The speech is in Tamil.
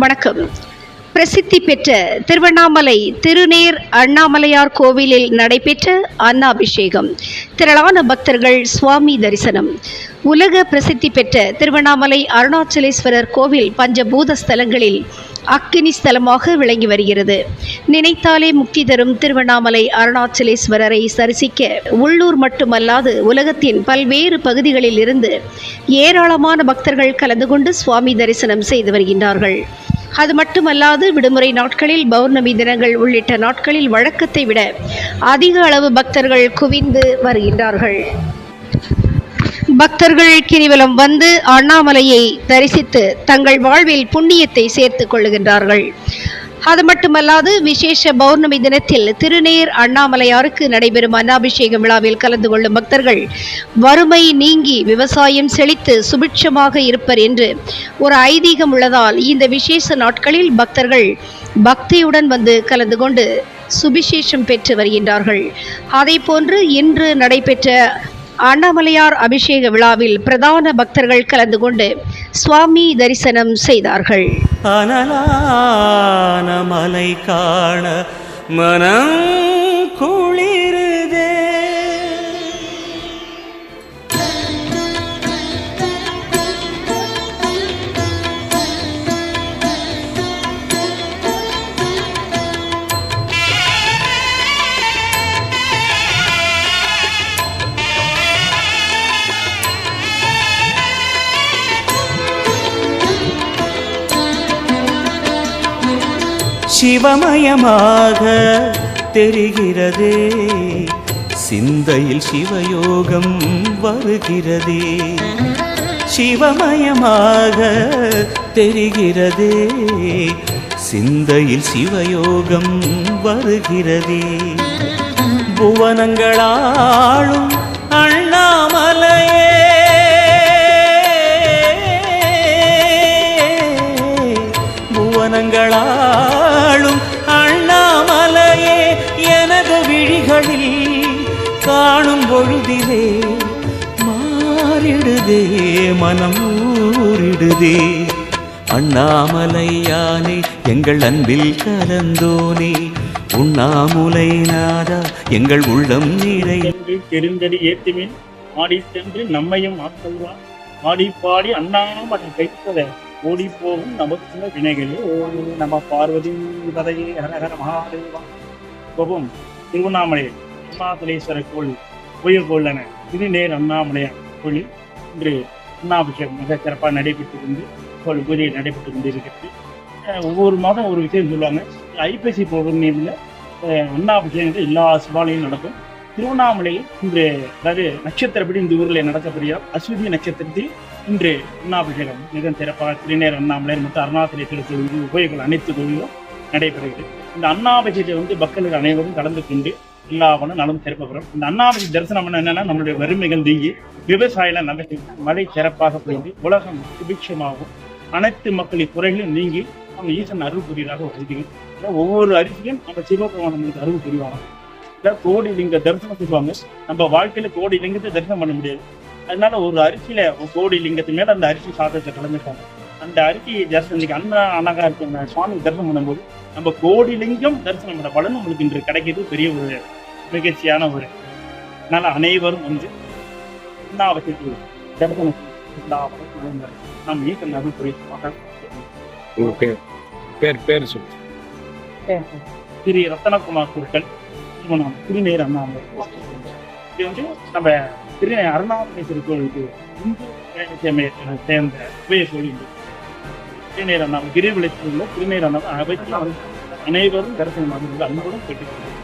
வணக்கம். பிரசித்தி பெற்ற திருவண்ணாமலை திருநேர் அண்ணாமலையார் கோவிலில் நடைபெற்ற அன்னாபிஷேகம். திரளான பக்தர்கள் சுவாமி தரிசனம். உலக பிரசித்தி பெற்ற திருவண்ணாமலை அருணாச்சலேஸ்வரர் கோவில் பஞ்சபூத ஸ்தலங்களில் அக்கினி ஸ்தலமாக விளங்கி வருகிறது. நினைத்தாலே முக்தி தரும் திருவண்ணாமலை அருணாச்சலேஸ்வரரை தரிசிக்க உள்ளூர் மட்டுமல்லாது உலகத்தின் பல்வேறு பகுதிகளில் இருந்து ஏராளமான பக்தர்கள் கலந்து கொண்டு சுவாமி தரிசனம் செய்து வருகின்றார்கள். அது மட்டுமல்லாது விடுமுறை நாட்களில், பௌர்ணமி தினங்கள் உள்ளிட்ட நாட்களில் வழக்கத்தை விட அதிக அளவு பக்தர்கள் குவிந்து வருகின்றார்கள். பக்தர்கள் கிரிவலம் வந்து அண்ணாமலையை தரிசித்து தங்கள் வாழ்வில் புண்ணியத்தை சேர்த்துக் கொள்ளுகின்றார்கள். அது மட்டுமல்லாது விசேஷ பௌர்ணமி தினத்தில் திருநேர் அண்ணாமலையாருக்கு நடைபெறும் அன்னாபிஷேக விழாவில் கலந்து கொள்ளும் பக்தர்கள் வறுமை நீங்கி விவசாயம் செழித்து சுபிட்சமாக இருப்பர் என்று ஒரு ஐதீகம் உள்ளதால் இந்த விசேஷ நாட்களில் பக்தர்கள் பக்தியுடன் வந்து கலந்து கொண்டு சுபிசேஷம் பெற்று வருகின்றார்கள். அதே போன்று இன்று நடைபெற்ற அண்ணாமலையார் அபிஷேக விழாவில் பிரதான பக்தர்கள் கலந்து கொண்டு சுவாமி தரிசனம் செய்தார்கள். அனலான மலை காண மனம் குளிருதே, சிவமயமாக தெரிகிறதே, சிந்தையில் சிவயோகம் வருகிறதே. சிவமயமாக தெரிகிறதே, சிந்தையில் சிவயோகம் வருகிறதே. புவனங்களாளும் அண்ணாமலையே, புவனங்களாளும் அண்ணாமலையே, எனது விழிகளில் காணும் பொழுதிலே மாறிடுதே, மனம் ஊறிடுதே. அண்ணாமலையானே எங்கள் அன்பில் கலந்தோனே, உண்ணாமுலை நாதா எங்கள் உள்ளம் நிறை. தெரிந்தடி ஏற்றுமின் ஆடி சென்று நம்மையும் ஆக்கல்வான், ஆடி பாடி அண்ணாமலை கைத்தத ஓடி போகும் நமக்கு வினைகளே. நம்ம பார்வதி பதையே ஹரஹர மகாதேவா. கோபம் திருவண்ணாமலை அருணாச்சலேஸ்வரர் கோவில் கோயில் கோயிலான திருநேர் அண்ணாமலையார் கோயில் இன்று அன்னாபிஷேகம் மிக சிறப்பாக நடைபெற்று கொண்டு கோவில் பூஜை நடைபெற்று கொண்டு இருக்கிறது. ஒவ்வொரு மாதம் ஒரு விஷயம் சொல்லுவாங்க. ஐப்பசி பௌர்ணமியில் அன்னாபிஷேகங்கள் எல்லா சிவாலயம் நடக்கும். திருவண்ணாமலையில் இன்று, அதாவது நட்சத்திரப்படி இந்த ஊரில் நடக்கப்படுகிறார். அஸ்வினி நட்சத்திரத்தில் இன்று அன்னாபிஷேகம் மிக சிறப்பாக திருநேர் அண்ணாமலையார் மற்றும் அருணாச்சலேஸ்வரர் கோவில் உபயோகங்கள் அனைத்து கோயிலும் நடைபெறுகிறது. இந்த அன்னாபிஷேகத்தை பக்தர்கள் அனைவரும் கலந்து கொண்டு எல்லா நலம் சிறப்பபுரம். இந்த அன்னாபிஷேக தரிசனம் என்னன்னா, நம்மளுடைய வறுமைகள் நீங்கி விவசாயில நல்ல மழை சிறப்பாக பெய்து உலகம் சுபிட்சமாகும், அனைத்து மக்களின் குறைகளும் நீங்கி அவங்க ஈசன் அருள் புரிவதாக வருகிறோம். ஒவ்வொரு அரிசியும் நம்ம சிவபெருமானுக்கு அருள் புரிவாங்க. கோடி லிங்க தரிசனம் செய்வாங்க. நம்ம வாழ்க்கையில கோடி லிங்கத்தை தரிசனம் பண்ண முடியாது. அதனால ஒரு அரிசியில ஒரு கோடி லிங்கத்து மேல அந்த அரிசி சாதத்தை கலந்துட்டாங்க. அந்த அரிசி தரிசனம் அழகா இருக்கு. சுவாமி தரிசனம் பண்ணும்போது நம்ம கோடி லிங்கம் தரிசனம் பண்ண பலன் நம்மளுக்கு இன்று கிடைக்கிறது பெரிய ஒரு நிகழ்ச்சியான ஒரு. அதனால அனைவரும் வந்து அன்னாபிஷேகத்தில் தரிசனம் நாம் ஈசன் அருள் புரிவாங்க. திரு ரத்தனகுமார் குருக்கள், திருநேர் அண்ணாமலை. இது வந்து நம்ம அருணாச்சலேஸ்வரர் கோவிலுக்கு இந்து சேர்ந்த உபய கோவில் திருநேர் அண்ணாமலை கிரிவலத்தில் உள்ள திருநேர் அண்ணாமலை அனைவரும் தரிசனமாக அன்புடன் கேட்டுக்கொள்கிறோம்.